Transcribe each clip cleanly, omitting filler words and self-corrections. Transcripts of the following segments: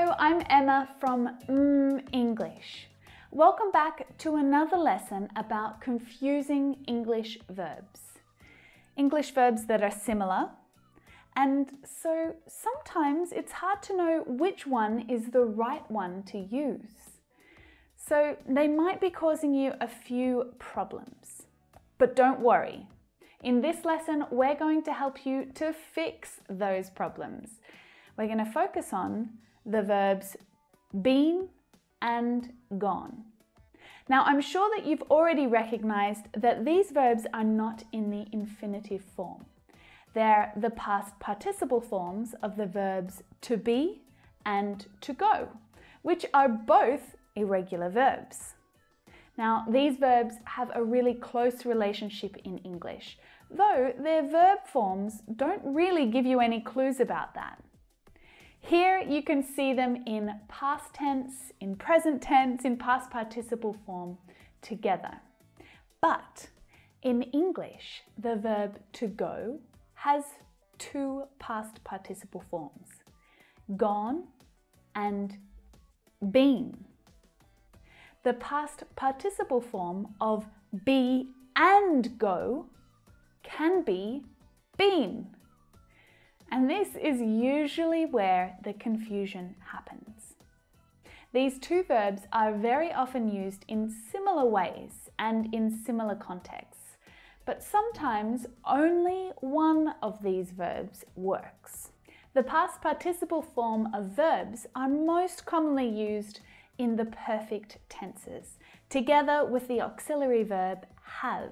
Hello, I'm Emma from mmmEnglish. Welcome back to another lesson about confusing English verbs. English verbs that are similar, and so sometimes it's hard to know which one is the right one to use. So they might be causing you a few problems. But don't worry. In this lesson, we're going to help you to fix those problems. We're going to focus on the verbs been and gone. Now, I'm sure that you've already recognized that these verbs are not in the infinitive form. They're the past participle forms of the verbs to be and to go, which are both irregular verbs. Now, these verbs have a really close relationship in English, though their verb forms don't really give you any clues about that. Here you can see them in past tense, in present tense, in past participle form together. But in English, the verb to go has two past participle forms, gone and been. The past participle form of be and go can be been. And this is usually where the confusion happens. These two verbs are very often used in similar ways and in similar contexts, but sometimes only one of these verbs works. The past participle form of verbs are most commonly used in the perfect tenses, together with the auxiliary verb have.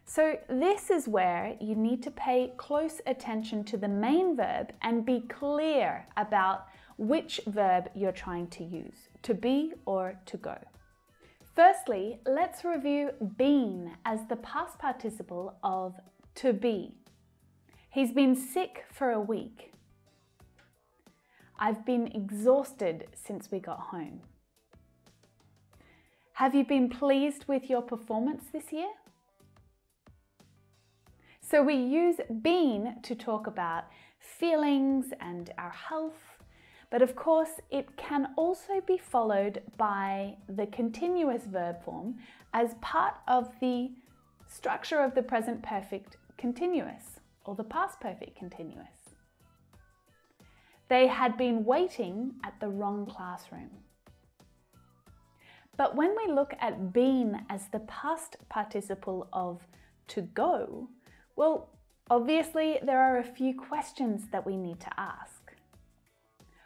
So this is where you need to pay close attention to the main verb and be clear about which verb you're trying to use, to be or to go. Firstly, let's review been as the past participle of to be. He's been sick for a week. I've been exhausted since we got home. Have you been pleased with your performance this year? So we use been to talk about feelings and our health, but of course it can also be followed by the continuous verb form as part of the structure of the present perfect continuous or the past perfect continuous. They had been waiting at the wrong classroom. But when we look at been as the past participle of to go, well, obviously there are a few questions that we need to ask.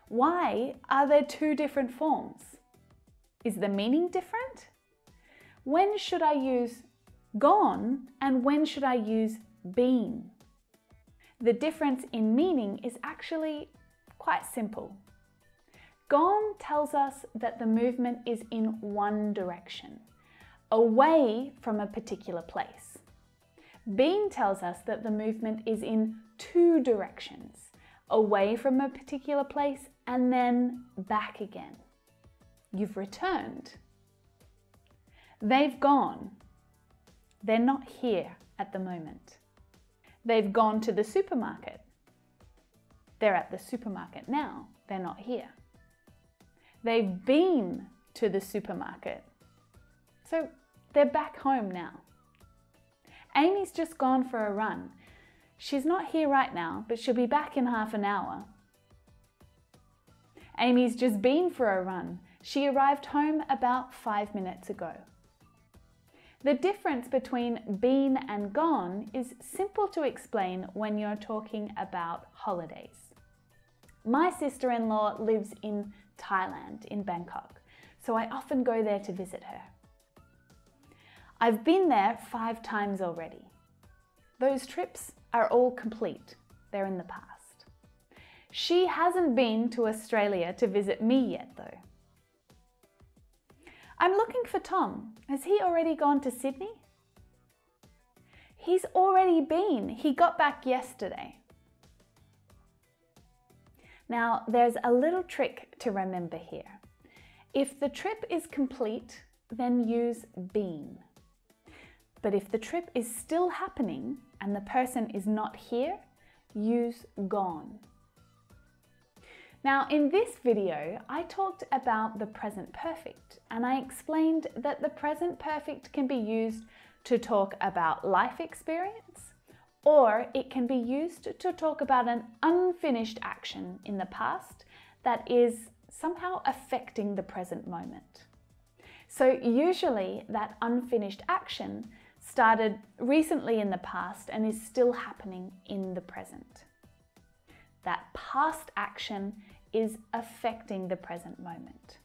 Why are there two different forms? Is the meaning different? When should I use gone and when should I use been? The difference in meaning is actually quite simple. Gone tells us that the movement is in one direction, away from a particular place. Been tells us that the movement is in two directions, away from a particular place and then back again. You've returned. They've gone. They're not here at the moment. They've gone to the supermarket. They're at the supermarket now. They're not here. They've been to the supermarket. So they're back home now. Amy's just gone for a run. She's not here right now, but she'll be back in half an hour. Amy's just been for a run. She arrived home about 5 minutes ago. The difference between been and gone is simple to explain when you're talking about holidays. My sister-in-law lives in Thailand, in Bangkok, so I often go there to visit her. I've been there 5 times already. Those trips are all complete. They're in the past. She hasn't been to Australia to visit me yet, though. I'm looking for Tom. Has he already gone to Sydney? He's already been. He got back yesterday. Now, there's a little trick to remember here. If the trip is complete, then use been. But if the trip is still happening and the person is not here, use gone. Now, in this video, I talked about the present perfect, and I explained that the present perfect can be used to talk about life experience, or it can be used to talk about an unfinished action in the past that is somehow affecting the present moment. So usually that unfinished action started recently in the past and is still happening in the present. That past action is affecting the present moment.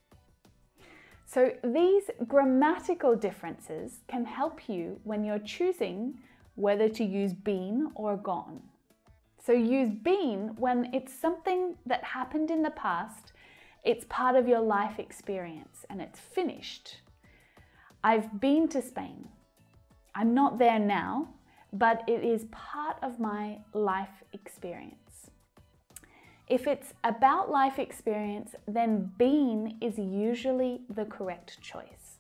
So these grammatical differences can help you when you're choosing whether to use been or gone. So use been when it's something that happened in the past, it's part of your life experience and it's finished. I've been to Spain. I'm not there now, but it is part of my life experience. If it's about life experience, then been is usually the correct choice.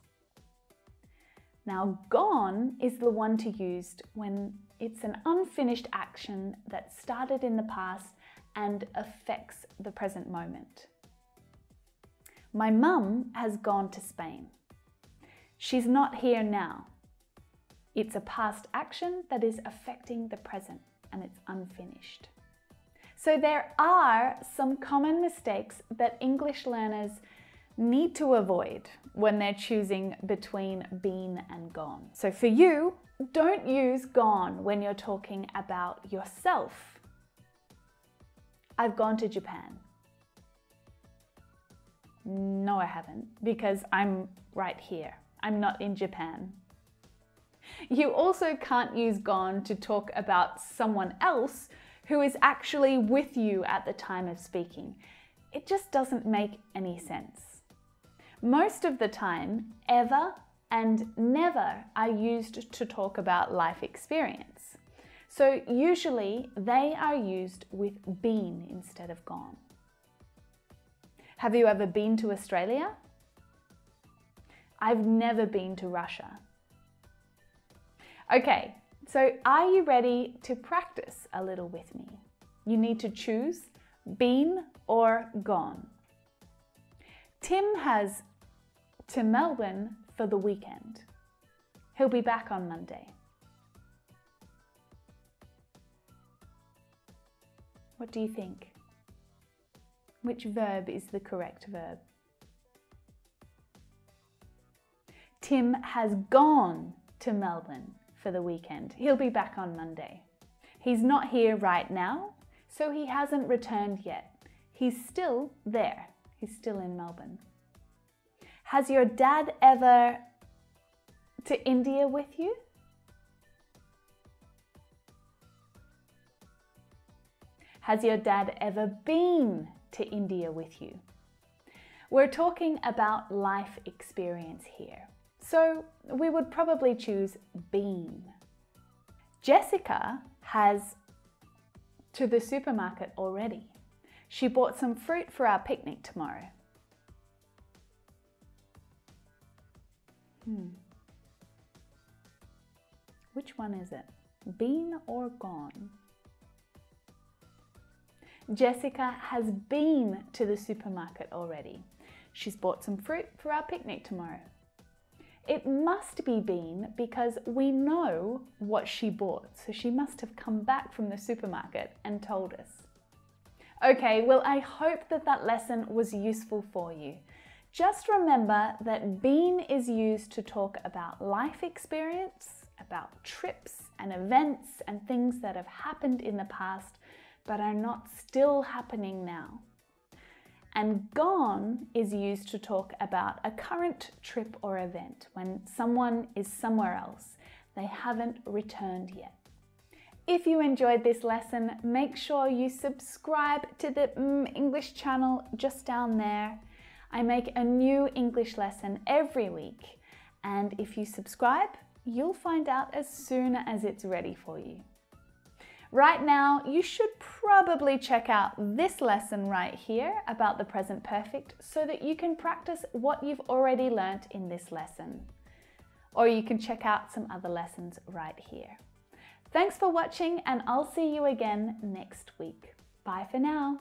Now, gone is the one to use when it's an unfinished action that started in the past and affects the present moment. My mum has gone to Spain. She's not here now. It's a past action that is affecting the present and it's unfinished. So there are some common mistakes that English learners need to avoid when they're choosing between been and gone. So for you, don't use gone when you're talking about yourself. I've gone to Japan. No, I haven't, because I'm right here. I'm not in Japan. You also can't use gone to talk about someone else who is actually with you at the time of speaking. It just doesn't make any sense. Most of the time, ever and never are used to talk about life experience. So usually they are used with been instead of gone. Have you ever been to Australia? I've never been to Russia. Okay. So are you ready to practice a little with me? You need to choose been or gone. Tim has to Melbourne for the weekend. He'll be back on Monday. What do you think? Which verb is the correct verb? Tim has gone to Melbourne for the weekend. He'll be back on Monday. He's not here right now, so he hasn't returned yet. He's still there. He's still in Melbourne. Has your dad ever to India with you? Has your dad ever been to India with you? We're talking about life experience here. So we would probably choose been. Jessica has to the supermarket already. She bought some fruit for our picnic tomorrow. Which one is it? Been or gone? Jessica has been to the supermarket already. She's bought some fruit for our picnic tomorrow. It must be been because we know what she bought, so she must have come back from the supermarket and told us. Okay, well, I hope that that lesson was useful for you. Just remember that been is used to talk about life experience, about trips and events and things that have happened in the past but are not still happening now. And gone is used to talk about a current trip or event when someone is somewhere else. They haven't returned yet. If you enjoyed this lesson, make sure you subscribe to the English channel just down there. I make a new English lesson every week, and if you subscribe, you'll find out as soon as it's ready for you. Right now, you should probably check out this lesson right here about the present perfect so that you can practice what you've already learnt in this lesson. Or you can check out some other lessons right here. Thanks for watching, and I'll see you again next week. Bye for now.